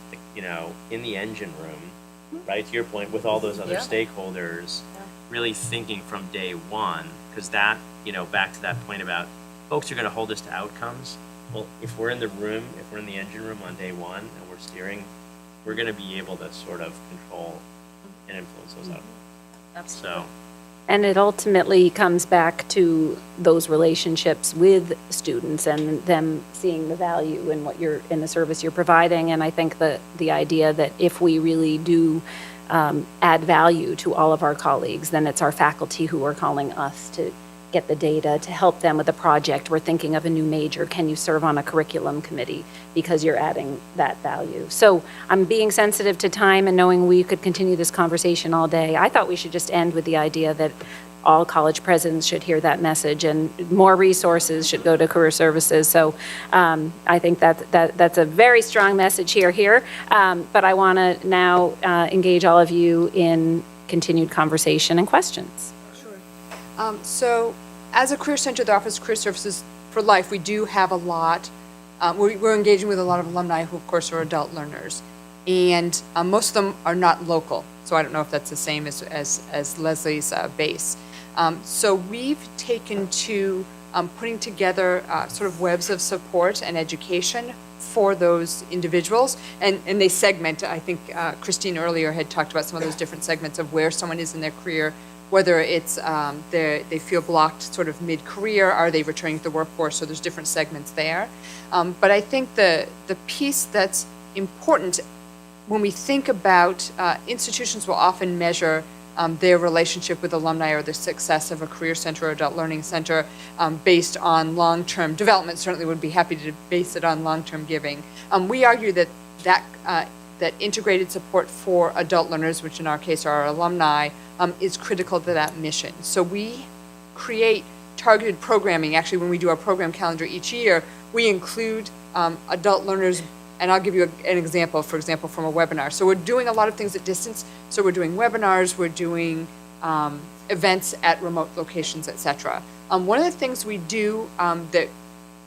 the engine room, right? To your point, with all those other stakeholders, really thinking from day one, because that, back to that point about folks are going to hold us to outcomes. Well, if we're in the room, if we're in the engine room on day one and we're steering, we're going to be able to sort of control and influence those outcomes. Absolutely. So, And it ultimately comes back to those relationships with students and them seeing the value in what you're, in the service you're providing. And I think that the idea that if we really do add value to all of our colleagues, then it's our faculty who are calling us to get the data, to help them with a project. We're thinking of a new major. Can you serve on a curriculum committee because you're adding that value? So I'm being sensitive to time and knowing we could continue this conversation all day. I thought we should just end with the idea that all college presidents should hear that message and more resources should go to career services. So I think that's a very strong message here. But I want to now engage all of you in continued conversation and questions. Sure. So as a career center, the Office of Career Services for Life, we do have a lot. We're engaging with a lot of alumni who, of course, are adult learners. And most of them are not local. So I don't know if that's the same as Leslie's base. So we've taken to putting together sort of webs of support and education for those individuals, and they segment. I think Christine earlier had talked about some of those different segments of where someone is in their career, whether it's they feel blocked sort of mid-career, are they returning to the workforce, so there's different segments there. But I think the piece that's important when we think about institutions will often measure their relationship with alumni or the success of a career center or adult learning center based on long-term development. Certainly would be happy to base it on long-term giving. We argue that integrated support for adult learners, which in our case are our alumni, is critical to that mission. So we create targeted programming. Actually, when we do our program calendar each year, we include adult learners. And I'll give you an example, for example, from a webinar. So we're doing a lot of things at distance. So we're doing webinars, we're doing events at remote locations, et cetera. One of the things we do that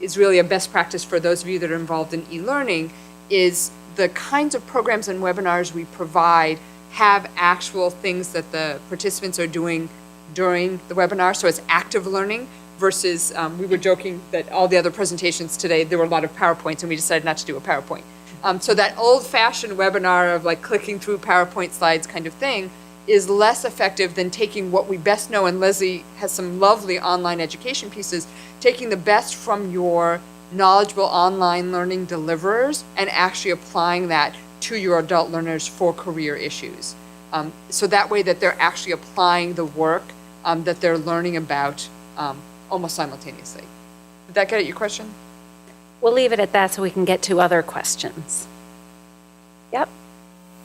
is really a best practice for those of you that are involved in e-learning is the kinds of programs and webinars we provide have actual things that the participants are doing during the webinar. So it's active learning versus, we were joking that all the other presentations today, there were a lot of PowerPoints, and we decided not to do a PowerPoint. So that old-fashioned webinar of like clicking through PowerPoint slides kind of thing is less effective than taking what we best know, and Leslie has some lovely online education pieces, taking the best from your knowledgeable online learning deliverers and actually applying that to your adult learners for career issues. So that way that they're actually applying the work that they're learning about almost simultaneously. Did that get at your question? We'll leave it at that so we can get to other questions. Yep.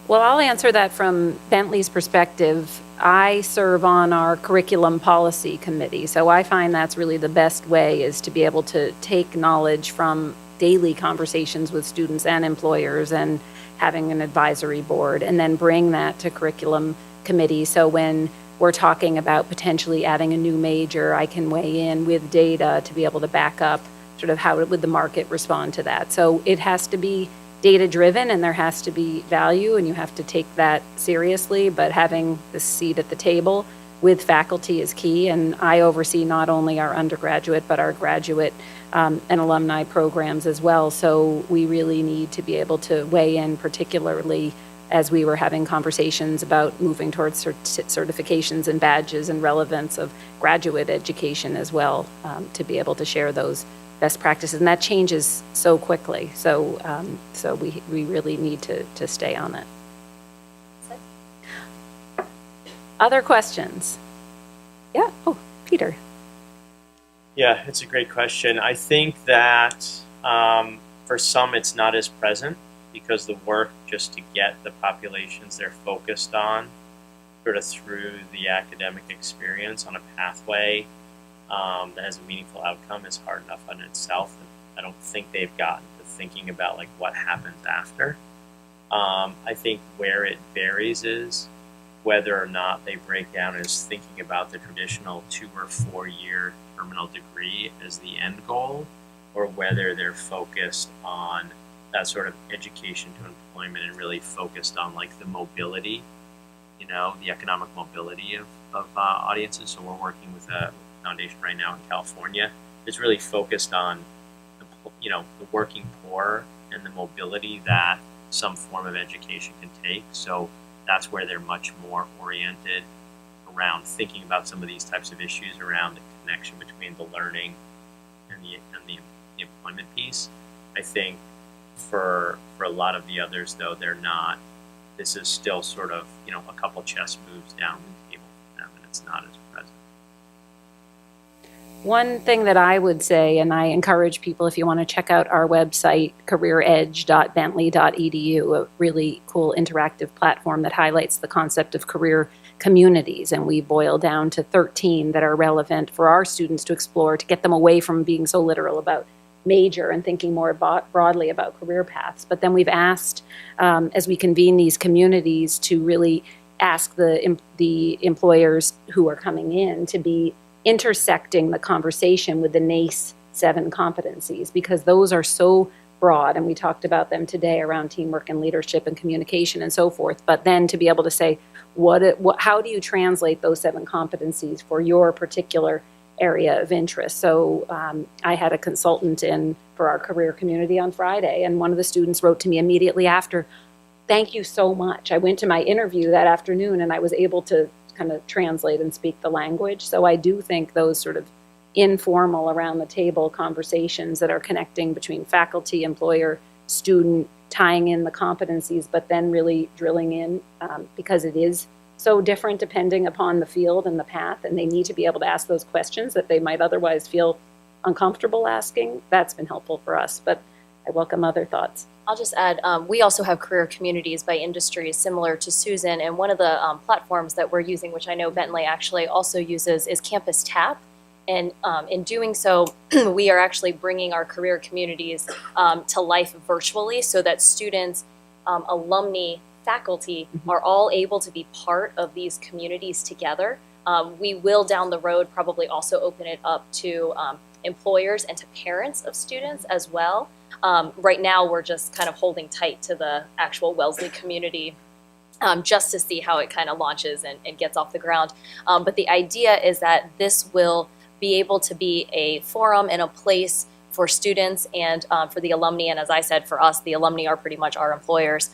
Well, I'll answer that from Bentley's perspective. I serve on our curriculum policy committee, so I find that's really the best way, is to be able to take knowledge from daily conversations with students and employers and having an advisory board, and then bring that to curriculum committee. So when we're talking about potentially adding a new major, I can weigh in with data to be able to back up sort of how would the market respond to that. So it has to be data driven, and there has to be value, and you have to take that seriously, but having the seat at the table with faculty is key. And I oversee not only our undergraduate but our graduate and alumni programs as well. So we really need to be able to weigh in, particularly as we were having conversations about moving towards certifications and badges and relevance of graduate education as well, to be able to share those best practices. And that changes so quickly. So we really need to stay on it. Other questions? Yeah, oh, Peter. Yeah, it's a great question. I think that for some it's not as present, because the work just to get the populations they're focused on sort of through the academic experience on a pathway that has a meaningful outcome is hard enough on itself. I don't think they've gotten to thinking about like what happens after. I think where it varies is whether or not they break down as thinking about the traditional 2 or 4 year terminal degree as the end goal, or whether they're focused on that sort of education to employment and really focused on like the mobility, the economic mobility of audiences. So we're working with a foundation right now in California that's really focused on the working poor and the mobility that some form of education can take. So that's where they're much more oriented around thinking about some of these types of issues around the connection between the learning and the employment piece. I think for a lot of the others, though, they're not. This is still sort of a couple chess moves down the table for them, and it's not as present. One thing that I would say, and I encourage people, if you want to check out our website, careeredge.bentley.edu, a really cool interactive platform that highlights the concept of career communities. And we boil down to 13 that are relevant for our students to explore, to get them away from being so literal about major and thinking more broadly about career paths. But then we've asked, as we convene these communities, to really ask the employers who are coming in to be intersecting the conversation with the NACE 7 competencies, because those are so broad, and we talked about them today around teamwork and leadership and communication and so forth. But then to be able to say, how do you translate those 7 competencies for your particular area of interest. So I had a consultant in for our career community on Friday, and one of the students wrote to me immediately after, "Thank you so much. I went to my interview that afternoon and I was able to kind of translate and speak the language." So I do think those sort of informal around the table conversations that are connecting between faculty, employer, student, tying in the competencies, but then really drilling in because it is so different depending upon the field and the path, and they need to be able to ask those questions that they might otherwise feel uncomfortable asking. That's been helpful for us, but I welcome other thoughts. I'll just add, we also have career communities by industries similar to Susan, and one of the platforms that we're using, which I know Bentley actually also uses, is Campus Tap. And in doing so, we are actually bringing our career communities to life virtually so that students, alumni, faculty are all able to be part of these communities together. We will down the road probably also open it up to employers and to parents of students as well. Right now we're just kind of holding tight to the actual Wellesley community just to see how it kind of launches and gets off the ground. But the idea is that this will be able to be a forum and a place for students and for the alumni, and as I said, for us, the alumni are pretty much our employers,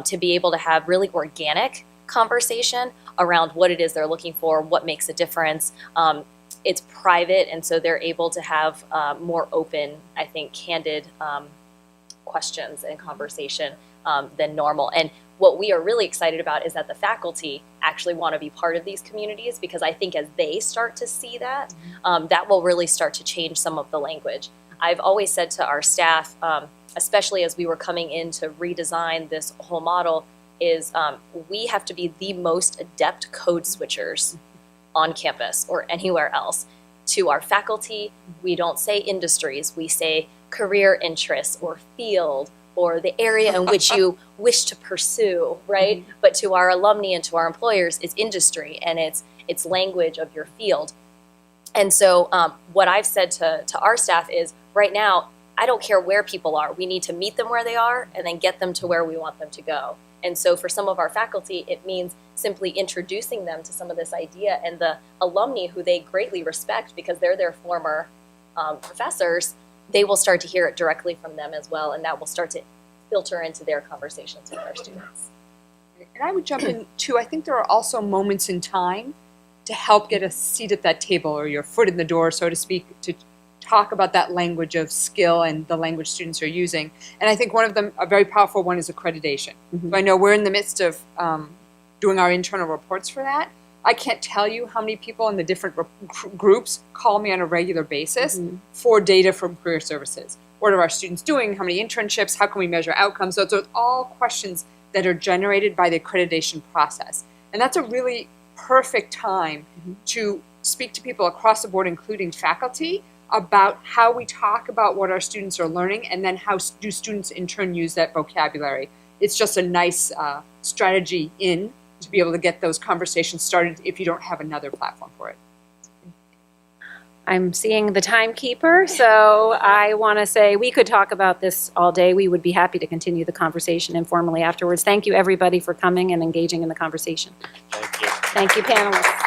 to be able to have really organic conversation around what it is they're looking for, what makes a difference. It's private, and so they're able to have more open, I think, candid questions and conversation than normal. And what we are really excited about is that the faculty actually want to be part of these communities, because I think as they start to see that, that will really start to change some of the language. I've always said to our staff, especially as we were coming in to redesign this whole model, is we have to be the most adept code switchers on campus or anywhere else. To our faculty, we don't say industries, we say career interests or field or the area in which you wish to pursue, right? But to our alumni and to our employers, it's industry and it's language of your field. And so what I've said to our staff is, right now, I don't care where people are. We need to meet them where they are and then get them to where we want them to go. And so for some of our faculty, it means simply introducing them to some of this idea, and the alumni who they greatly respect because they're their former professors, they will start to hear it directly from them as well, and that will start to filter into their conversations with our students. And I would jump in too, I think there are also moments in time to help get a seat at that table or your foot in the door, so to speak, to talk about that language of skill and the language students are using. And I think one of them, a very powerful one, is accreditation. So I know we're in the midst of doing our internal reports for that. I can't tell you how many people in the different groups call me on a regular basis for data from career services. What are our students doing? How many internships? How can we measure outcomes? So it's all questions that are generated by the accreditation process. And that's a really perfect time to speak to people across the board, including faculty, about how we talk about what our students are learning, and then how do students in turn use that vocabulary. It's just a nice strategy to be able to get those conversations started if you don't have another platform for it. I'm seeing the timekeeper, so I want to say we could talk about this all day. We would be happy to continue the conversation informally afterwards. Thank you, everybody, for coming and engaging in the conversation. Thank you. Thank you, panelists.